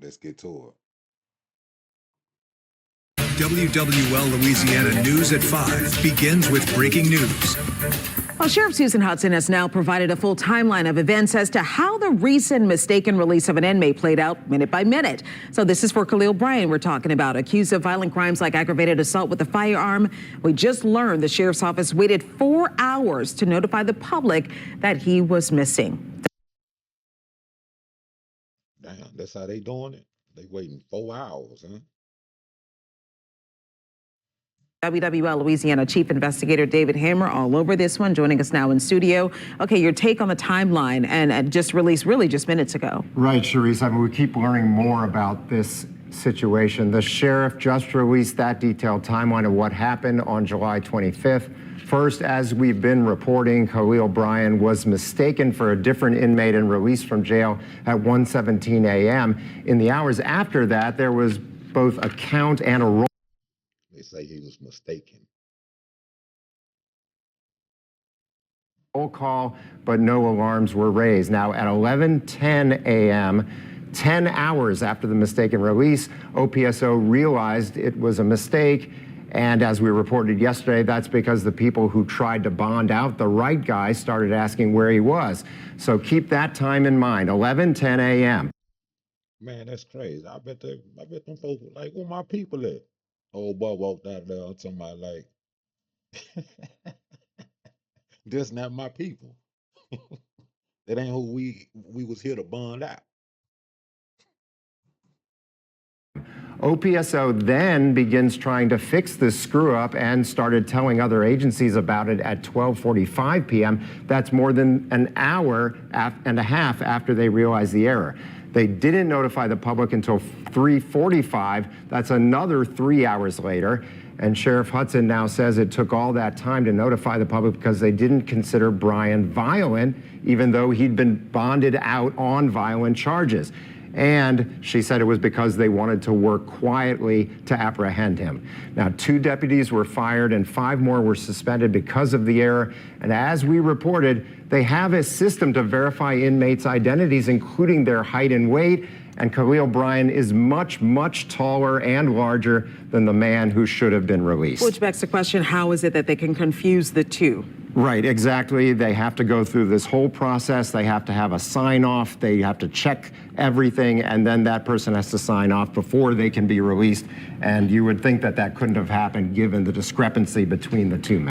Let's get to it. WWL Louisiana News at 5 begins with breaking news. Well, Sheriff Susan Hudson has now provided a full timeline of events as to how the recent mistaken release of an inmate played out minute by minute. So this is for Khalil Bryan we're talking about, accused of violent crimes like aggravated assault with a firearm. We just learned the sheriff's office waited 4 hours to notify the public that he was missing. Damn, that's how they doing it? They waiting 4 hours, huh? WWL Louisiana Chief Investigator David Hammer all over this one, joining us now in studio. Okay, your take on the timeline and just released really just minutes ago. Right, Sharice. I mean, we keep learning more about this situation. The sheriff just released that detailed timeline of what happened on July 25th. First, as we've been reporting, Khalil Bryan was mistaken for a different inmate and released from jail at 1:17 a.m. In the hours after that, there was both a count and a roll. They say he was mistaken. Roll call, but no alarms were raised. Now at 11:10 a.m., 10 hours after the mistaken release, OPSO realized it was a mistake. And as we reported yesterday, that's because the people who tried to bond out the right guy started asking where he was. So keep that time in mind, 11:10 a.m. Man, that's crazy. I bet them folks were like, where my people at? Old boy walked out there talking about like, that's not my people. That ain't who we was here to bond out. OPSO then begins trying to fix this screw up and started telling other agencies about it at 12:45 p.m. That's more than an hour and a half after they realized the error. They didn't notify the public until 3:45. That's another 3 hours later. And Sheriff Hudson now says it took all that time to notify the public because they didn't consider Bryan violent, even though he'd been bonded out on violent charges. And she said it was because they wanted to work quietly to apprehend him. Now, 2 deputies were fired and 5 more were suspended because of the error. And as we reported, they have a system to verify inmates' identities, including their height and weight. And Khalil Bryan is much, much taller and larger than the man who should have been released. Which begs the question, how is it that they can confuse the two? Right, exactly. They have to go through this whole process. They have to have a sign off. They have to check everything, and then that person has to sign off before they can be released. And you would think that that couldn't have happened given the discrepancy between the two men.